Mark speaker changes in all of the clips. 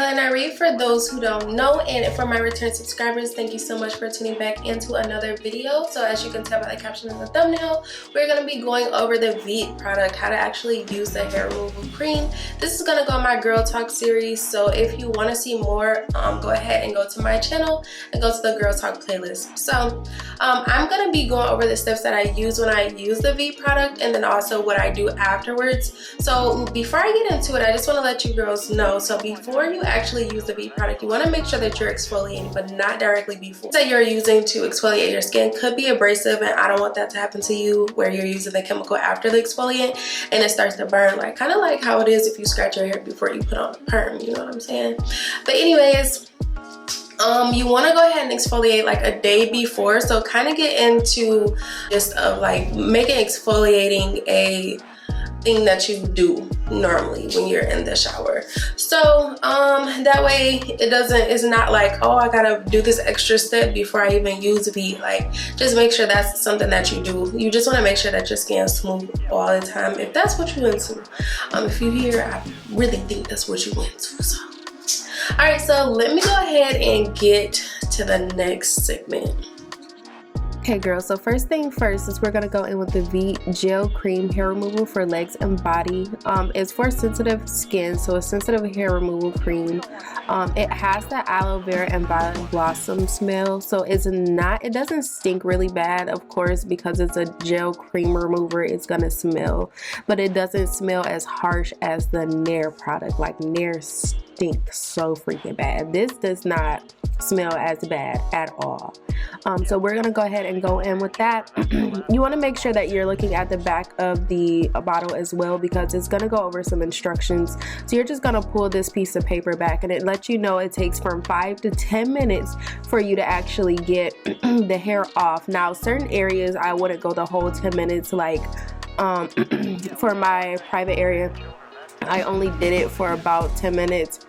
Speaker 1: Ny'Ree for those who don't know, and for my return subscribers, thank you so much for tuning back into another video. So as you can tell by the caption and the thumbnail, we're going to be going over the Veet product, how to actually use the hair removal cream. This is going to go on my Girl Talk series, so if you want to see more, go ahead and go to my channel and go to the Girl Talk playlist. So I'm going to be going over the steps that I use when I use the Veet product, and then also what I do afterwards. So before I get into it, I just want to let you girls know, so before you actually use the Veet product, you want to make sure that you're exfoliating, but not directly before. That you're using to exfoliate your skin could be abrasive, and I don't want that to happen to you where you're using the chemical after the exfoliant and it starts to burn, like kind of like how it is if you scratch your hair before you put on a perm, you know what I'm saying? But anyways, you want to go ahead and exfoliate like a day before, so kind of get into just of like making exfoliating a thing that you do normally when you're in the shower. So that way it's not like, oh, I gotta do this extra step before I even use Veet. Like, just make sure that's something that you do. You just want to make sure that your skin's smooth all the time, if that's what you're into. If you're here, I really think that's what you're into. So alright, so let me go ahead and get to the next segment. Okay girls, so first thing first is we're going to go in with the Veet Gel Cream Hair Removal for legs and body. It's for sensitive skin, so a sensitive hair removal cream. It has the aloe vera and violet blossom smell, so it doesn't stink really bad, of course, because it's a gel cream remover. It's going to smell, but it doesn't smell as harsh as the Nair product. Like Nair stinks so freaking bad. This does not smell as bad at all. So we're gonna go ahead and go in with that. You want to make sure that you're looking at the back of the bottle as well, because it's gonna go over some instructions. So you're just gonna pull this piece of paper back, and it lets you know it takes from 5 to 10 minutes for you to actually get the hair off. Now certain areas I wouldn't go the whole 10 minutes, like for my private area I only did it for about 10 minutes.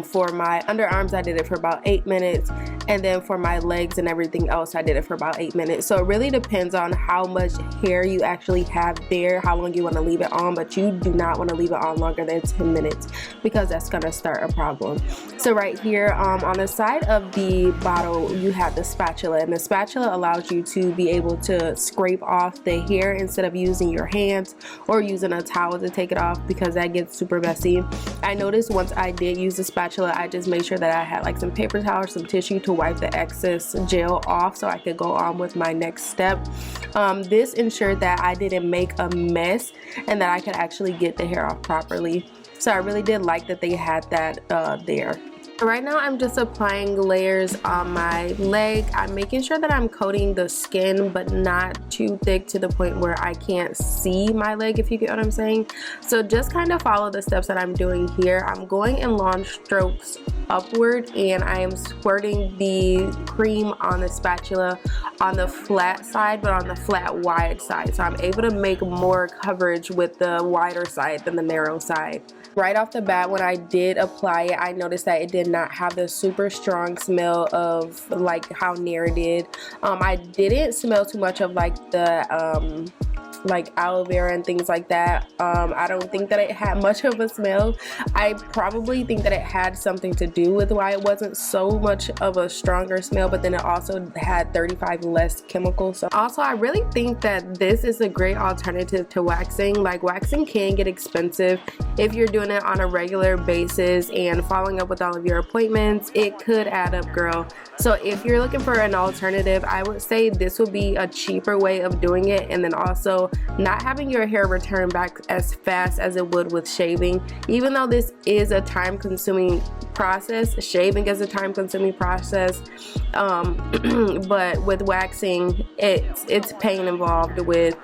Speaker 1: For my underarms I did it for about 8 minutes, and then for my legs and everything else I did it for about 8 minutes. So it really depends on how much hair you actually have there, how long you want to leave it on, but you do not want to leave it on longer than 10 minutes because that's going to start a problem. So right here on the side of the bottle you have the spatula, and the spatula allows you to be able to scrape off the hair instead of using your hands or using a towel to take it off, because that gets super messy. I noticed once I did use the spatula, I just made sure that I had like some paper towel or some tissue to wipe the excess gel off so I could go on with my next step. This ensured that I didn't make a mess and that I could actually get the hair off properly. So I really did like that they had that there. Right now I'm just applying layers on my leg. I'm making sure that I'm coating the skin but not too thick to the point where I can't see my leg, if you get what I'm saying. So just kind of follow the steps that I'm doing here. I'm going in long strokes upward, and I am squirting the cream on the spatula on the flat side but on the flat wide side, so I'm able to make more coverage with the wider side than the narrow side. Right off the bat, when I did apply it, I noticed that it did not have the super strong smell of like how Nair did. I didn't smell too much of like the like aloe vera and things like that. I don't think that it had much of a smell. I probably think that it had something to do with why it wasn't so much of a stronger smell, but then it also had 35 less chemicals. So also I really think that this is a great alternative to waxing. Like, waxing can get expensive if you're doing it on a regular basis and following up with all of your appointments. It could add up, girl. So if you're looking for an alternative, I would say this would be a cheaper way of doing it, and then also not having your hair return back as fast as it would with shaving. Even though this is a time-consuming process, shaving is a time-consuming process, but with waxing it's pain involved with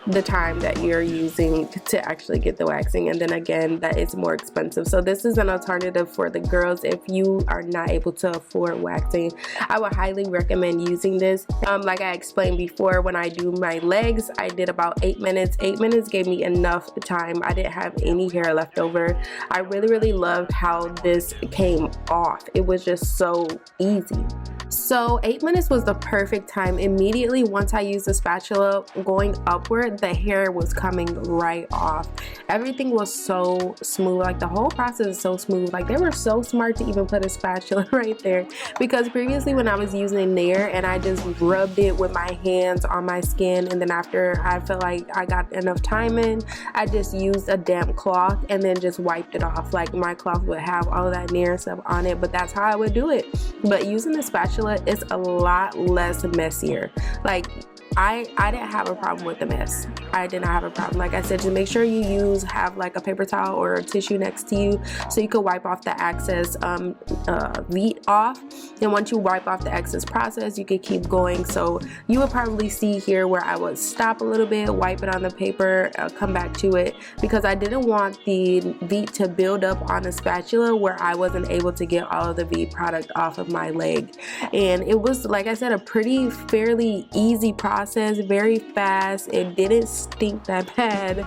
Speaker 1: the time that you're using to actually get the waxing, and then again that is more expensive. So this is an alternative for the girls if you are not able to afford waxing. I would highly recommend using this. Like I explained before, when I do my legs I did about 8 minutes. 8 minutes gave me enough time. I didn't have any hair left over. I really loved how this came off. It was just so easy. So 8 minutes was the perfect time. Immediately once I used the spatula going upward, the hair was coming right off. Everything was so smooth. Like the whole process is so smooth. Like they were so smart to even put a spatula right there, because previously when I was using Nair and I just rubbed it with my hands on my skin, and then after I felt like I got enough time in, I just used a damp cloth and then just wiped it off. Like my cloth would have all of that Nair stuff on it, but that's how I would do it. But using the spatula is a lot less messier. Like I didn't have a problem with the mess. I did not have a problem. Like I said, just make sure you have like a paper towel or a tissue next to you so you can wipe off the excess Veet off. And once you wipe off the excess process, you can keep going. So you would probably see here where I would stop a little bit, wipe it on the paper, come back to it, because I didn't want the Veet to build up on the spatula where I wasn't able to get all of the Veet product off of my leg. And it was, like I said, a fairly easy process, very fast. It didn't stink that bad.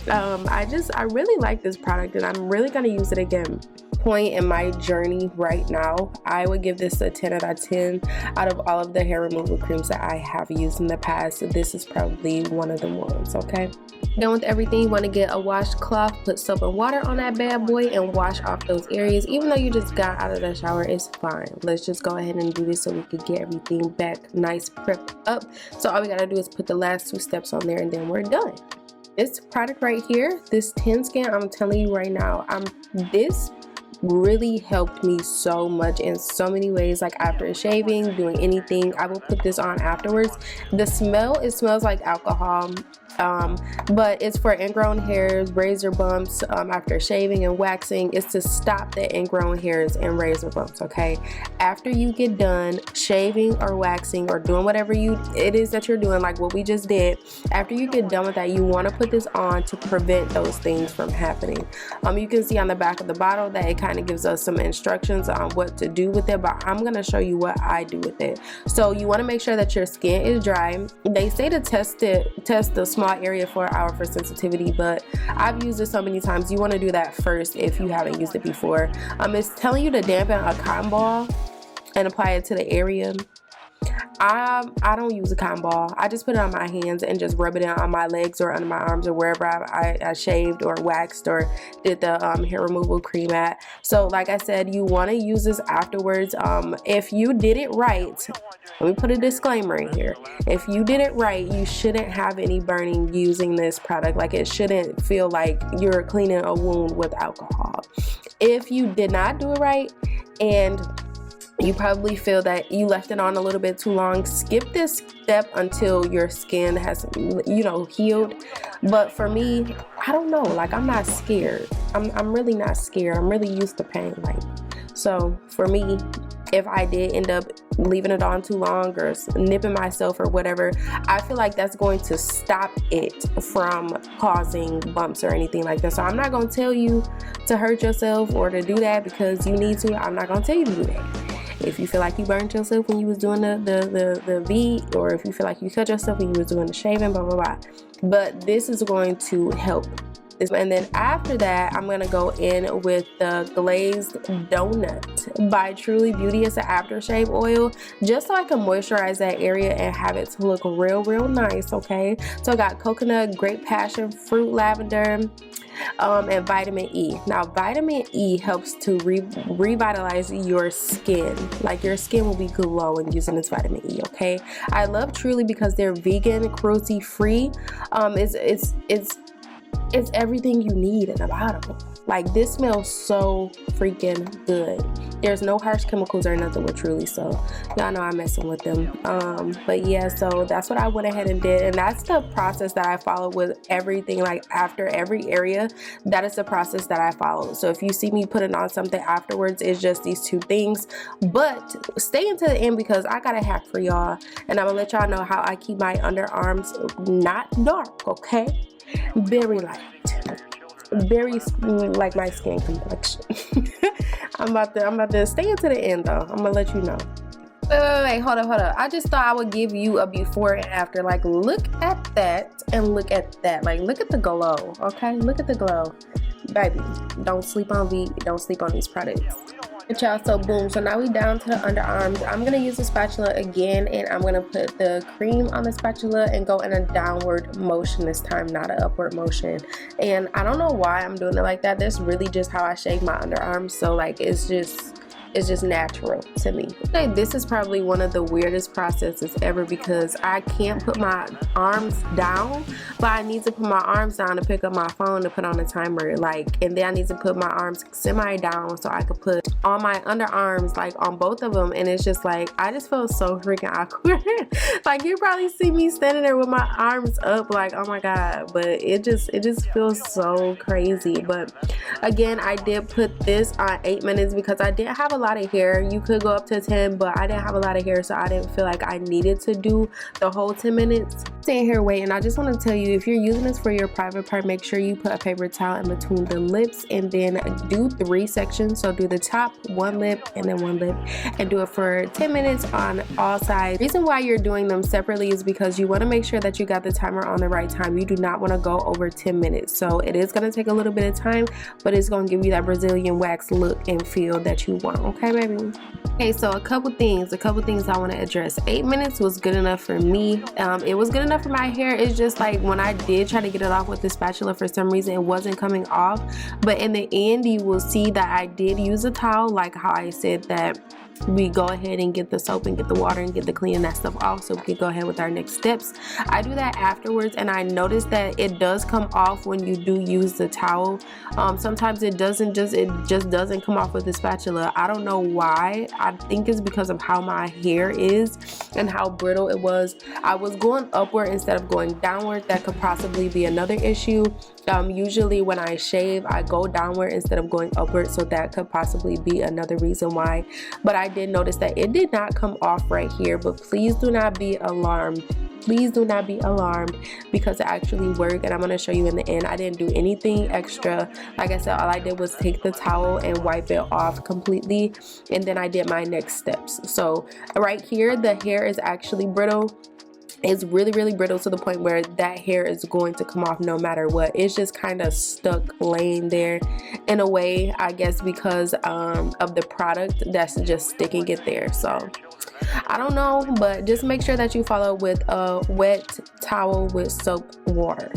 Speaker 1: I really like this product, and I'm really gonna use it again. Point in my journey right now, I would give this a 10 out of 10. Out of all of the hair removal creams that I have used in the past, this is probably one of the ones. Okay, done with everything, you want to get a washcloth, put soap and water on that bad boy and wash off those areas. Even though you just got out of the shower, it's fine. Let's just go ahead and do this so we can get everything back nice prepped up. So all we gotta do is put the last 2 steps on there and then we're done. This product right here, this 10 skin, I'm telling you right now, this really helped me so much in so many ways. Like after shaving, doing anything, I will put this on afterwards. The smell, it smells like alcohol, but it's for ingrown hairs, razor bumps, after shaving and waxing. It's to stop the ingrown hairs and razor bumps. Okay, after you get done shaving or waxing or doing whatever it is that you're doing, like what we just did, after you get done with that, you want to put this on to prevent those things from happening. You can see on the back of the bottle that it kind of gives us some instructions on what to do with it, but I'm going to show you what I do with it. So you want to make sure that your skin is dry. They say to test the small area for an hour for sensitivity, but I've used it so many times. You want to do that first if you haven't used it before. It's telling you to dampen a cotton ball and apply it to the area. I don't use a cotton ball. I just put it on my hands and just rub it in on my legs or under my arms or wherever I shaved or waxed or did the hair removal cream at. So like I said, you want to use this afterwards. If you did it right, let me put a disclaimer in here. If you did it right, you shouldn't have any burning using this product. Like it shouldn't feel like you're cleaning a wound with alcohol. If you did not do it right and you probably feel that you left it on a little bit too long, skip this step until your skin has, healed. But for me, I don't know, like I'm not scared. I'm really not scared. I'm really used to pain. Like, so for me, if I did end up leaving it on too long or nipping myself or whatever, I feel like that's going to stop it from causing bumps or anything like that. So I'm not going to tell you to hurt yourself or to do that because you need to. I'm not going to tell you to do that. If you feel like you burned yourself when you was doing the Veet, or if you feel like you cut yourself when you was doing the shaving, blah, blah, blah. But this is going to help. And then after that, I'm going to go in with the Glazed Doughnut by Truly Beauty. It's an aftershave oil, just so I can moisturize that area and have it to look real, real nice, okay? So I got coconut, grape passion, fruit lavender, and vitamin E. Now, vitamin E helps to revitalize your skin. Like your skin will be glowing using this vitamin E, okay? I love Truly because they're vegan, cruelty free. It's everything you need in a bottle. Like this smells so freaking good. There's no harsh chemicals or nothing with Truly, so y'all know I'm messing with them. But yeah, so that's what I went ahead and did, and that's the process that I follow with everything. Like after every area, that is the process that I follow. So if you see me putting on something afterwards, it's just these 2 things. But stay until the end because I got a hack for y'all, and I'm gonna let y'all know how I keep my underarms not dark, okay? Very light, very like my skin complexion. I'm about to stay until the end though. I'm gonna let you know. Wait, hold up. I just thought I would give you a before and after. Like, look at that and look at that. Like, look at the glow, okay? Look at the glow. Baby, don't sleep on Veet. Don't sleep on these products. Y'all, so boom, so now we down to the underarms. I'm gonna use the spatula again, and I'm gonna put the cream on the spatula and go in a downward motion this time, not an upward motion. And I don't know why I'm doing it like that. That's really just how I shave my underarms, so like it's just natural to me. Okay, this is probably one of the weirdest processes ever because I can't put my arms down, but I need to put my arms down to pick up my phone to put on the timer, like, and then I need to put my arms semi down so I could put on my underarms, like on both of them, and it's just like I just feel so freaking awkward. Like you probably see me standing there with my arms up like, oh my god, but it just feels so crazy. But again, I did put this on 8 minutes because I didn't have a lot of hair. You could go up to 10, but I didn't have a lot of hair, so I didn't feel like I needed to do the whole 10 minutes. Staying here waiting, I just want to tell you, if you're using this for your private part, make sure you put a paper towel in between the lips and then do 3 sections. So do the top, 1 lip, and then 1 lip, and do it for 10 minutes on all sides. The reason why you're doing them separately is because you want to make sure that you got the timer on the right time. You do not want to go over 10 minutes. So it is going to take a little bit of time, but it's going to give you that Brazilian wax look and feel that you want. Okay, baby? Okay, so a couple things I want to address. 8 minutes was good enough for me. It was good enough for my hair. It's just like when I did try to get it off with the spatula, for some reason it wasn't coming off. But in the end, you will see that I did use a towel, like how I said that we go ahead and get the soap and get the water and get the cleaning that stuff off so we can go ahead with our next steps. I do that afterwards, and I noticed that it does come off when you do use the towel. Sometimes it just doesn't come off with the spatula. I don't know why. I think it's because of how my hair is and how brittle it was. I was going upward instead of going downward. That could possibly be another issue. Usually when I shave, I go downward instead of going upward, so that could possibly be another reason why. But I did notice that it did not come off right here, but please do not be alarmed. Please do not be alarmed because it actually worked, and I'm going to show you in the end. I didn't do anything extra. Like I said, all I did was take the towel and wipe it off completely, and then I did my next steps. So right here, the hair is actually brittle. It's really, really brittle to the point where that hair is going to come off no matter what. It's just kind of stuck laying there in a way, I guess, because of the product that's just sticking it there. So I don't know, but just make sure that you follow with a wet towel with soap water.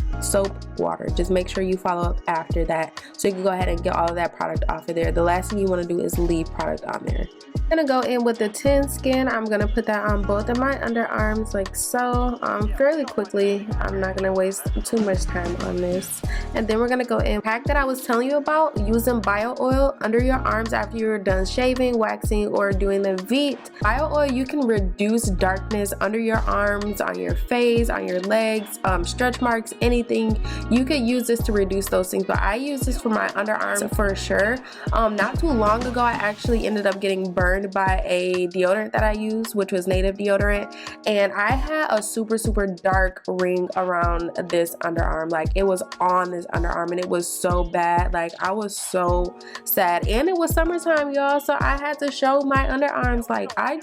Speaker 1: Just make sure you follow up after that so you can go ahead and get all of that product off of there. The last thing you want to do is leave product on there. I'm gonna go in with the tin skin. I'm gonna put that on both of my underarms like so, fairly quickly. I'm not gonna waste too much time on this. And then we're gonna go in pack that I was telling you about, using bio oil under your arms after you're done shaving, waxing, or doing the Veet. Bio oil, you can reduce darkness under your arms, on your face, on your legs, stretch marks, anything. You could use this to reduce those things, but I use this for my underarms for sure. Not too long ago, I actually ended up getting burned by a deodorant that I use, which was native deodorant, and I had a super dark ring around this underarm. Like it was on this underarm, and it was so bad. Like I was so sad, and it was summertime, y'all, so I had to show my underarms. Like I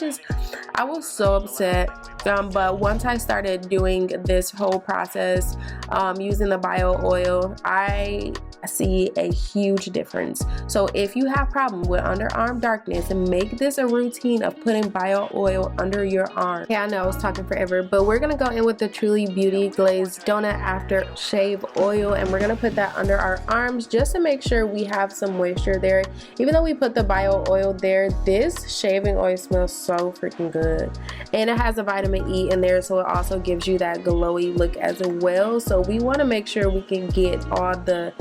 Speaker 1: was so upset. But once I started doing this whole process, using the bio oil, I see a huge difference. So if you have problem with underarm darkness, and make this a routine of putting bio oil under your arm. Yeah, I know I was talking forever, but we're gonna go in with the Truly Beauty Glazed Doughnut After Shave Oil, and we're gonna put that under our arms just to make sure we have some moisture there. Even though we put the bio oil there, this shaving oil smells so freaking good, and it has a vitamin E in there, so it also gives you that glowy look as well. So we want to make sure we can get all the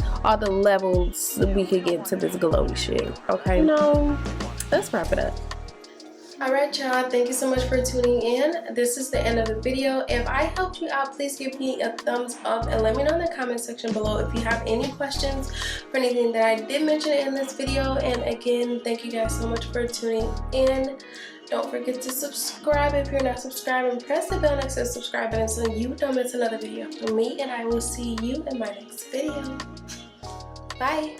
Speaker 1: levels we could get to this glowy shit. Okay, let's wrap it up. Alright y'all, thank you so much for tuning in. This is the end of the video. If I helped you out, please give me a thumbs up and let me know in the comment section below if you have any questions for anything that I did mention in this video. And again, thank you guys so much for tuning in. Don't forget to subscribe if you're not subscribed, and press the bell next to the subscribe button so you don't miss another video from me, and I will see you in my next video. Bye.